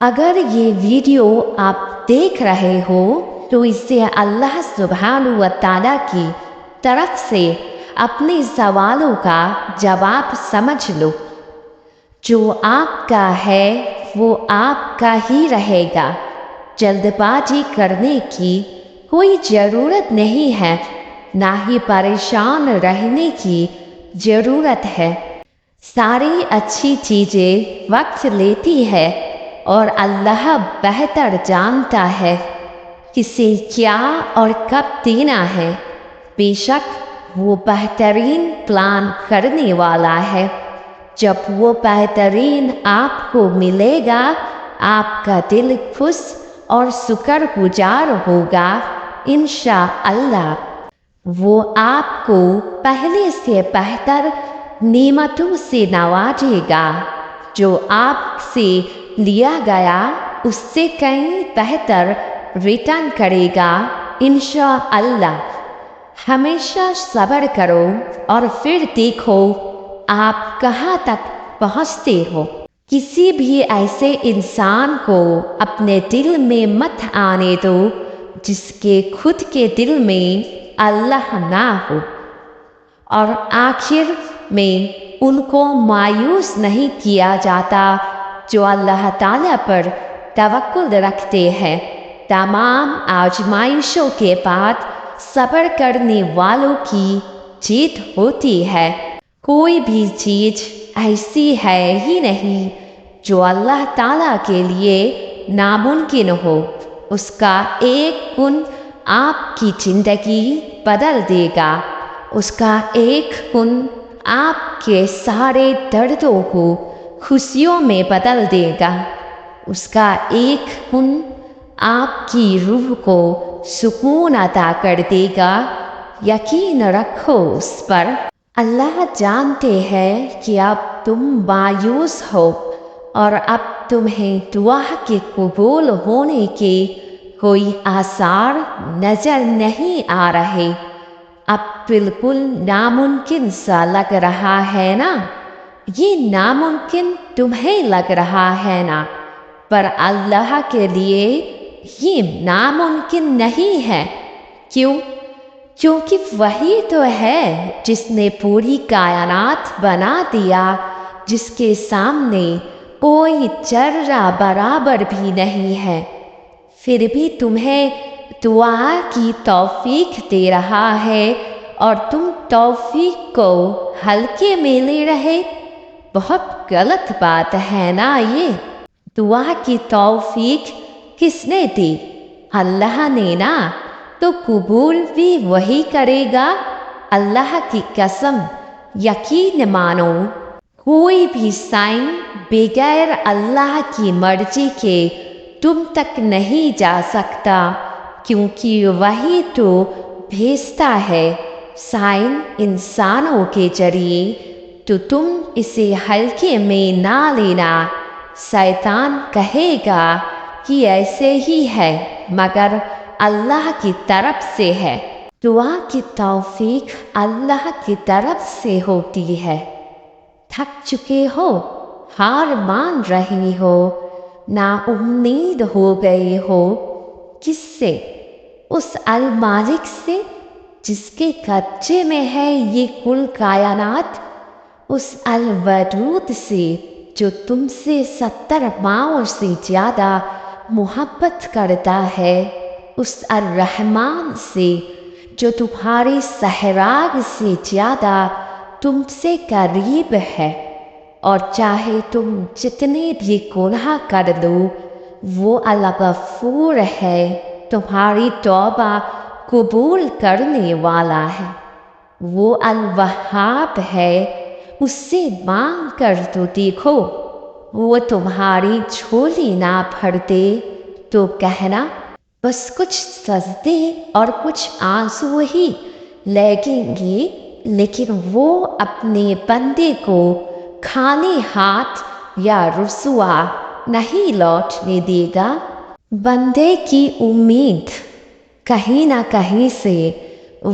अगर ये वीडियो आप देख रहे हो तो इसे अल्लाह सुब्हानहू व तआला की तरफ से अपने सवालों का जवाब समझ लो। जो आपका है वो आपका ही रहेगा। जल्दबाजी करने की कोई ज़रूरत नहीं है, ना ही परेशान रहने की ज़रूरत है। सारी अच्छी चीज़ें वक्त लेती है और अल्लाह बेहतर जानता है किसे क्या और कब देना है। बेशक वो बेहतरीन प्लान करने वाला है। जब वो बेहतरीन आपको मिलेगा, आपका दिल खुश और शुक्रगुजार होगा। इंशाअल्लाह वो आपको पहले से बेहतर नेमतों से नवाजेगा। जो आपसे लिया गया उससे कहीं बेहतर रिटर्न करेगा इंशाअल्लाह। हमेशा सब्र करो और फिर देखो आप कहाँ तक पहुँचते हो। किसी भी ऐसे इंसान को अपने दिल में मत आने दो जिसके खुद के दिल में अल्लाह ना हो, और आखिर में उनको मायूस नहीं किया जाता जो अल्लाह ताला पर तवक्कुल रखते हैं। तमाम आजमाइशों के बाद सब्र करने वालों की जीत होती है। कोई भी चीज़ ऐसी है ही नहीं जो अल्लाह ताला के लिए नामुमकिन हो। उसका एक गुण आपकी ज़िंदगी बदल देगा। उसका एक गुण आपके सारे दर्दों को खुशियों में बदल देगा। उसका एक गुण आपकी रूह को सुकून अता कर देगा। यकीन रखो उस पर। अल्लाह जानते हैं कि अब तुम मायूस हो और अब तुम्हें दुआ के कबूल होने के कोई आसार नज़र नहीं आ रहे। अब बिल्कुल नामुमकिन सा लग रहा है ना? ये नामुमकिन तुम्हें लग रहा है ना, पर अल्लाह के लिए ये नामुमकिन नहीं है। क्यों? क्योंकि वही तो है जिसने पूरी कायनात बना दिया, जिसके सामने कोई जर्रा बराबर भी नहीं है, फिर भी तुम्हें दुआ की तौफीक दे रहा है और तुम तौफीक को हल्के में ले रहे। बहुत गलत बात है ना ये। दुआ की तौफीक किसने दी? अल्लाह ने ना, तो कबूल भी वही करेगा। अल्लाह की कसम, यकीन मानो कोई भी साइन बगैर अल्लाह की मर्जी के तुम तक नहीं जा सकता, क्योंकि वही तो भेजता है साइन इंसानों के जरिए। तो तुम इसे हल्के में ना लेना। शैतान कहेगा कि ऐसे ही है, मगर अल्लाह की तरफ से है। दुआ की तौफीक अल्लाह की तरफ से होती है। थक चुके हो, हार मान रही हो, ना उम्मीद हो गए हो, किससे? उस अल मालिक से जिसके कब्जे में है ये कुल कायनात। उस अल वदूद से जो तुमसे 70 माओं से ज़्यादा मोहब्बत करता है। उस अर रहमान से जो तुम्हारे सहराग से ज़्यादा तुमसे करीब है, और चाहे तुम जितने भी गुनाह कर लो वो अल गफूर है, तुम्हारी तौबा कबूल करने वाला है। वो अल वहाब है, उससे मांग कर तो देखो। वो तुम्हारी झोली ना भरते तो कहना बस कुछ सजदे और कुछ आंसू ही लगेंगे, लेकिन वो अपने बंदे को खाली हाथ या रुसवा नहीं लौटने देगा। बंदे की उम्मीद कहीं ना कहीं से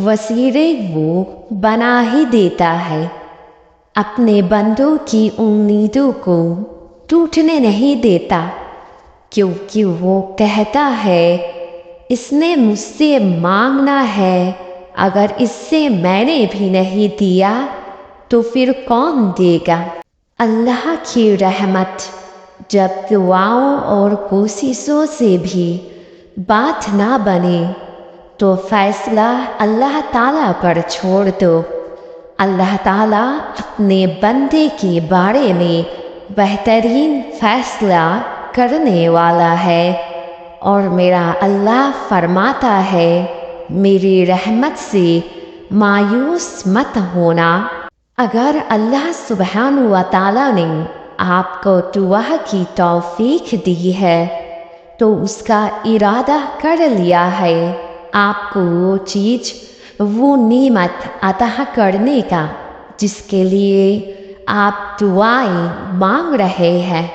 वसीरे वो बना ही देता है। अपने बंदों की उम्मीदों को टूटने नहीं देता। क्योंकि वो कहता है इसने मुझसे मांगना है, अगर इससे मैंने भी नहीं दिया तो फिर कौन देगा। अल्लाह की रहमत जब दुआओं और कोशिशों से भी बात ना बने तो फैसला अल्लाह ताला पर छोड़ दो। अल्लाह ताला अपने बंदे के बारे में बेहतरीन फैसला करने वाला है। और मेरा अल्लाह फरमाता है मेरी रहमत से मायूस मत होना। अगर अल्लाह सुब्हानहू व तआला ने आपको दुआ की तौफीक दी है तो उसका इरादा कर लिया है आपको वो चीज़, वो नेमत अता करने का जिसके लिए आप दुआएं मांग रहे हैं।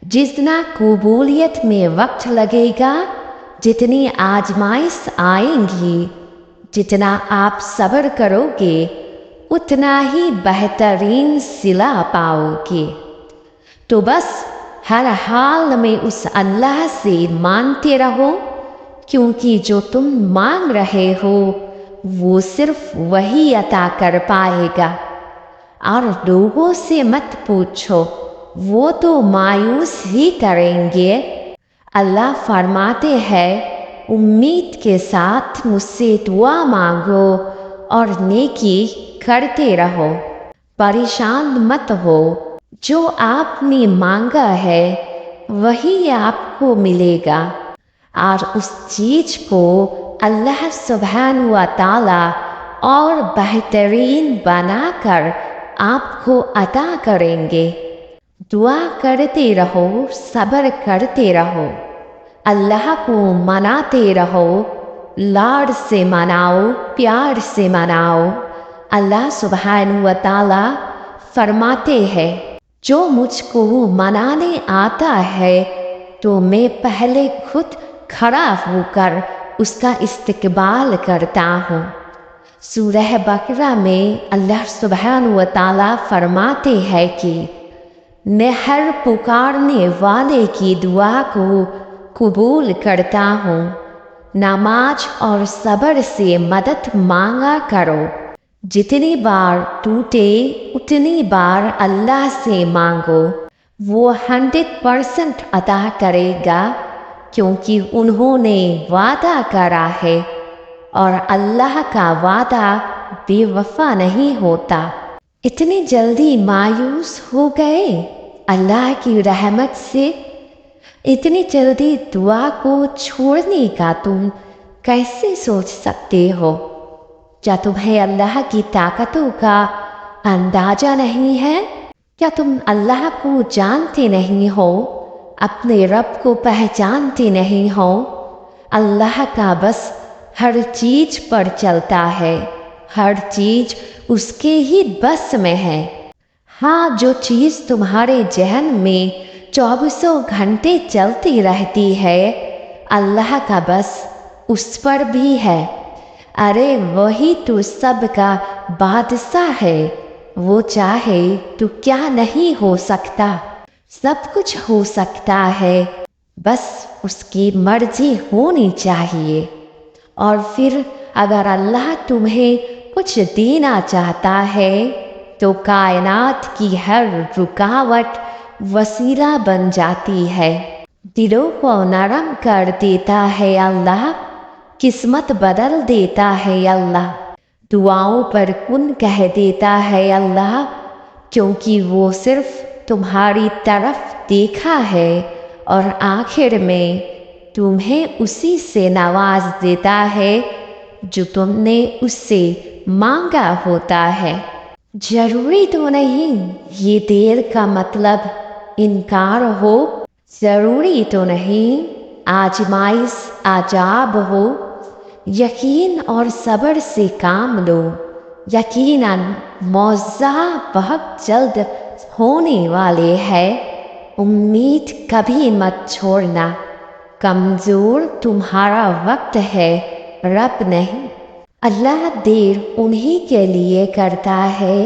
जितना कबूलियत में वक्त लगेगा, जितनी आजमाइश आएंगी, जितना आप सब्र करोगे उतना ही बेहतरीन सिला पाओगे। तो बस हर हाल में उस अल्लाह से मांगते रहो, क्योंकि जो तुम मांग रहे हो वो सिर्फ वही अता कर पाएगा। और लोगों से मत पूछो, वो तो मायूस ही करेंगे। अल्लाह फरमाते हैं उम्मीद के साथ मुझसे दुआ मांगो और नेकी करते रहो, परेशान मत हो। जो आपने मांगा है वही आपको मिलेगा और उस चीज को अल्लाह सुब्हानहू व तआला और बेहतरीन बनाकर आपको अता करेंगे। दुआ करते रहो, सब्र करते रहो, अल्लाह को मनाते रहो, लाड से मनाओ, प्यार से मनाओ। अल्लाह सुब्हानहू व तआला फरमाते हैं जो मुझको मनाने आता है तो मैं पहले खुद खड़ा होकर उसका इस्तकबाल करता हूँ। सूरह बकरा में अल्लाह सुब्हानहू व तआला फरमाते हैं कि मैं हर पुकारने वाले की दुआ को कबूल करता हूँ। नमाज और सब्र से मदद मांगा करो। जितनी बार टूटे उतनी बार अल्लाह से मांगो, वो 100% अता करेगा, क्योंकि उन्होंने वादा करा है और अल्लाह का वादा बेवफा नहीं होता। इतनी जल्दी मायूस हो गए अल्लाह की रहमत से? इतनी जल्दी दुआ को छोड़ने का तुम कैसे सोच सकते हो? क्या तुम्हें अल्लाह की ताकतों का अंदाजा नहीं है? क्या तुम अल्लाह को जानते नहीं हो? अपने रब को पहचानते नहीं हो? अल्लाह का बस हर चीज पर चलता है, हर चीज उसके ही बस में है। हाँ, जो चीज़ तुम्हारे जहन में 24 घंटे चलती रहती है, अल्लाह का बस उस पर भी है। अरे वही तो सबका बादशाह है, वो चाहे तो क्या नहीं हो सकता, सब कुछ हो सकता है, बस उसकी मर्जी होनी चाहिए। और फिर अगर अल्लाह तुम्हें कुछ देना चाहता है तो कायनात की हर रुकावट वसीला बन जाती है। दिलों को नरम कर देता है अल्लाह, किस्मत बदल देता है अल्लाह, दुआओं पर कुन कह देता है अल्लाह, क्योंकि वो सिर्फ तुम्हारी तरफ देखा है और आखिर में तुम्हें उसी से नवाज देता है जो तुमने उससे मांगा होता है। जरूरी तो नहीं ये देर का मतलब इनकार हो, जरूरी तो नहीं आजमाइश आजाब हो। यकीन और सब्र से काम लो, यकीनन मौज़ा बहुत जल्द होने वाले हैं। उम्मीद कभी मत छोड़ना, कमज़ोर तुम्हारा वक्त है, रब नहीं। अल्लाह देर उन्हीं के लिए करता है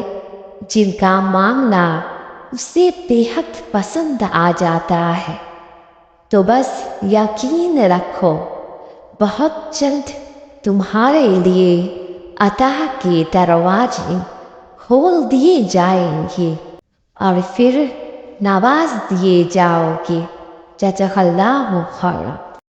जिनका मांगना उसे बेहद पसंद आ जाता है। تو بس یقین رکھو بہت جلد تمہارے لیے عطا کے دروازے کھول دیے جائیں گے اور پھر نواز دیے جاؤ گے۔ جزاک اللہ خیرا۔